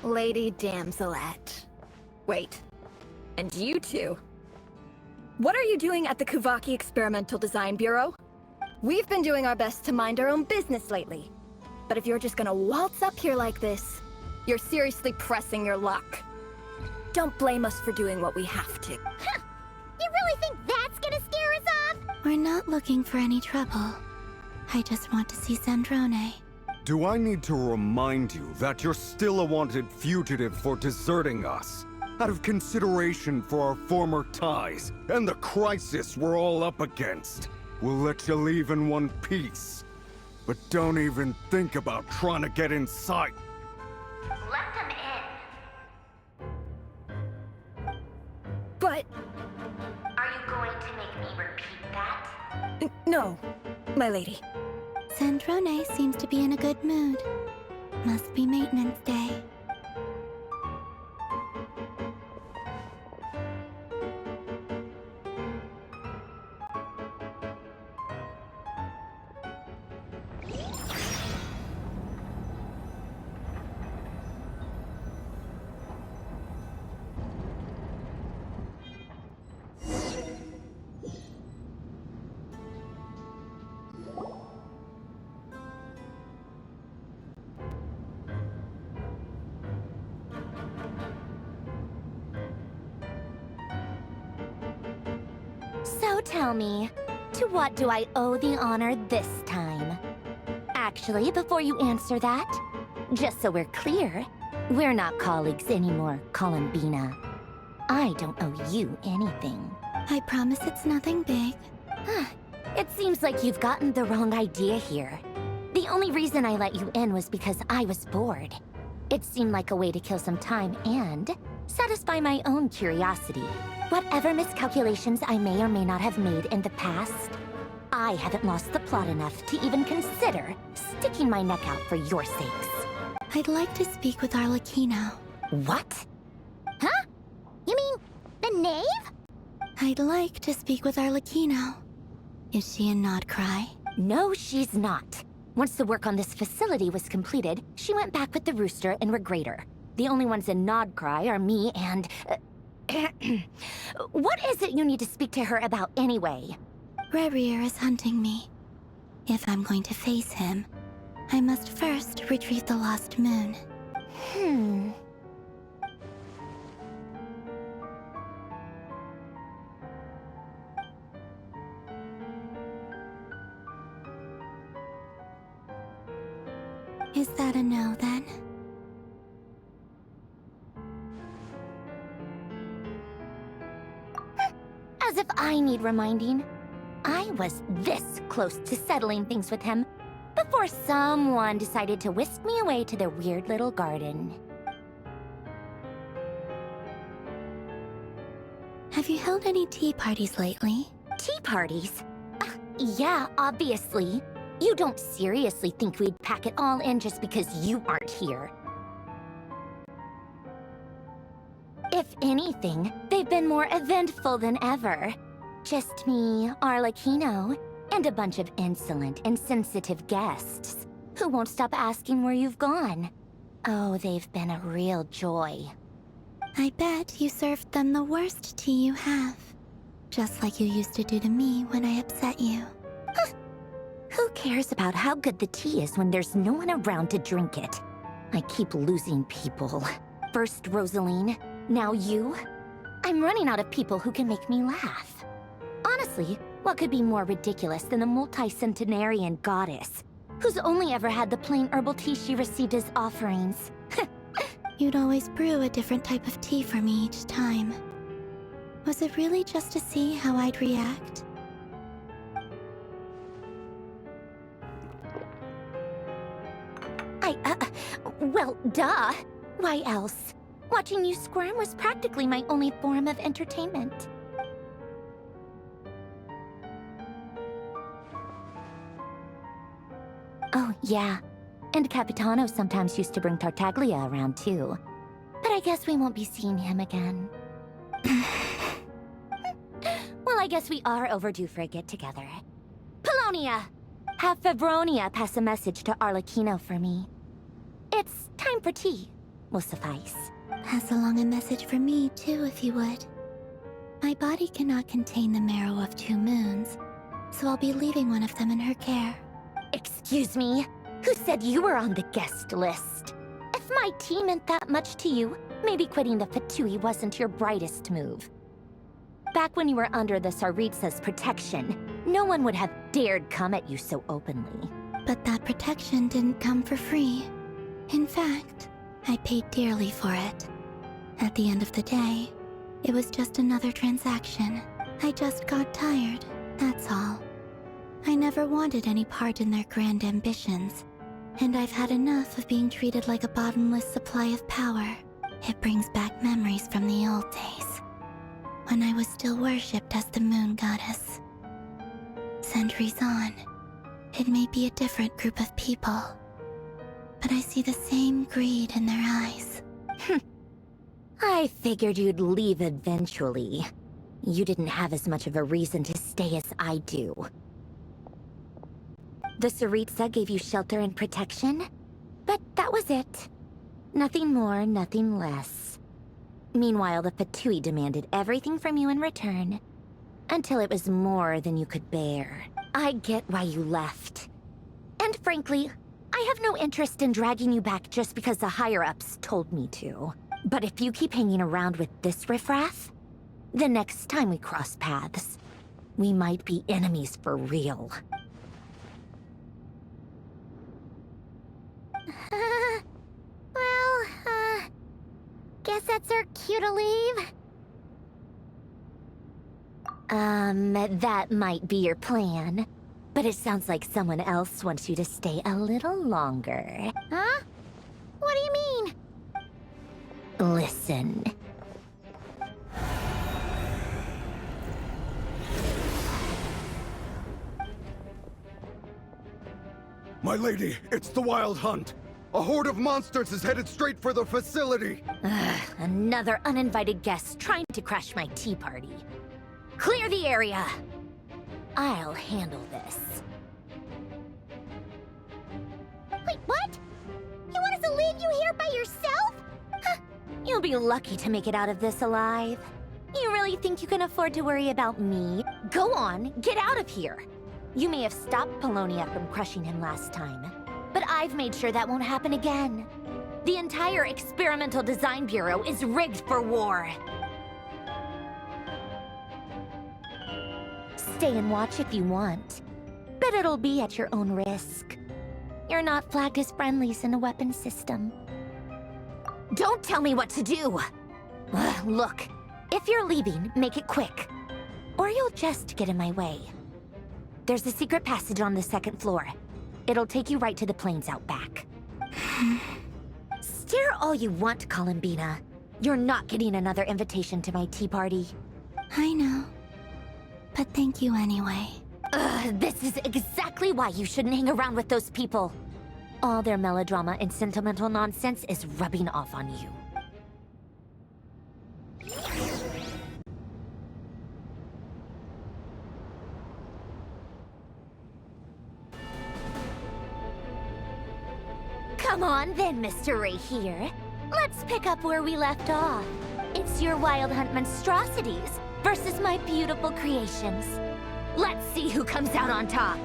Lady Damselette. Wait. And you two? What are you doing at the Kuvaki Experimental Design Bureau? We've been doing our best to mind our own business lately. But if you're just gonna waltz up here like this, you're seriously pressing your luck. Don't blame us for doing what we have to. Huh. You really think that's gonna scare us off? We're not looking for any trouble. I just want to see Sandrone. Do I need to remind you that you're still a wanted fugitive for deserting us? Out of consideration for our former ties and the crisis we're all up against. We'll let you leave in one piece. But don't even think about trying to get inside. Let them in. But... Are you going to make me repeat that? no, my lady. Sandrone seems to be in a good mood. Must be maintenance day. So tell me, to what do I owe the honor this time? Actually, before you answer that, just so we're clear, we're not colleagues anymore, Columbina. I don't owe you anything. I promise it's nothing big. It seems like you've gotten the wrong idea here. The only reason I let you in was because I was bored. It seemed like a way to kill some time and satisfy my own curiosity. Whatever miscalculations I may or may not have made in the past, I haven't lost the plot enough to even consider sticking my neck out for your sakes. I'd like to speak with Arlecchino. What? Huh? You mean the knave? I'd like to speak with Arlecchino. Is she in Nodcry? No, she's not. Once the work on this facility was completed, she went back with the Rooster and Regrator. The only ones in Nodcry are me and... what is it you need to speak to her about anyway? Rerir is hunting me. If I'm going to face him, I must first retrieve the lost moon. Is that a no, then? As if I need reminding. I was this close to settling things with him before someone decided to whisk me away to their weird little garden. Have you held any tea parties lately? Tea parties? Yeah, obviously. You don't seriously think we'd pack it all in just because you aren't here. If anything, they've been more eventful than ever. Just me, Arlecchino, and a bunch of insolent and sensitive guests who won't stop asking where you've gone. Oh, they've been a real joy. I bet you served them the worst tea you have. Just like you used to do to me when I upset you. Who cares about how good the tea is when there's no one around to drink it? I keep losing people. First Rosaline, now you. I'm running out of people who can make me laugh. Honestly, what could be more ridiculous than a multi-centenarian goddess who's only ever had the plain herbal tea she received as offerings? You'd always brew a different type of tea for me each time. Was it really just to see how I'd react? Well, duh. Why else? Watching you squirm was practically my only form of entertainment. Oh, yeah. And Capitano sometimes used to bring Tartaglia around, too. But I guess we won't be seeing him again. Well, I guess we are overdue for a get-together. Polonia! Have Febronia pass a message to Arlecchino for me. It's time for tea. will suffice. Pass along a message for me, too, if you would. My body cannot contain the marrow of 2 moons, so I'll be leaving one of them in her care. Excuse me? Who said you were on the guest list? If my tea meant that much to you, maybe quitting the Fatui wasn't your brightest move. Back when you were under the Tsaritsa's protection, no one would have dared come at you so openly. But that protection didn't come for free. In fact, I paid dearly for it. At the end of the day, it was just another transaction. I just got tired, that's all. I never wanted any part in their grand ambitions, and I've had enough of being treated like a bottomless supply of power. It brings back memories from the old days, when I was still worshipped as the moon goddess. Centuries on, it may be a different group of people, but I see the same greed in their eyes. I figured you'd leave eventually. You didn't have as much of a reason to stay as I do. The Tsaritsa gave you shelter and protection, but that was it. Nothing more, nothing less. Meanwhile, the Fatui demanded everything from you in return, until it was more than you could bear. I get why you left. And frankly, I have no interest in dragging you back just because the higher-ups told me to. But if you keep hanging around with this riffraff, the next time we cross paths, we might be enemies for real. Guess that's our cue to leave. That might be your plan. But it sounds like someone else wants you to stay a little longer. Huh? What do you mean? Listen. My lady, it's the Wild Hunt. A horde of monsters is headed straight for the facility. Another uninvited guest trying to crash my tea party. Clear the area! I'll handle this. Wait, what? You want us to leave you here by yourself? You'll be lucky to make it out of this alive. You really think you can afford to worry about me? Go on, get out of here! You may have stopped Polonia from crushing him last time, but I've made sure that won't happen again. The entire Experimental Design Bureau is rigged for war. Stay and watch if you want, but it'll be at your own risk. You're not flagged as friendlies in the weapons system. Don't tell me what to do! Look, if you're leaving, make it quick, or you'll just get in my way. There's a secret passage on the 2nd floor. It'll take you right to the plains out back. Stare all you want, Columbina. You're not getting another invitation to my tea party. I know. But thank you anyway. This is exactly why you shouldn't hang around with those people. All their melodrama and sentimental nonsense is rubbing off on you. Come on then, Mr. Ray here. Let's pick up where we left off. It's your Wild Hunt monstrosities versus my beautiful creations. Let's see who comes out on top.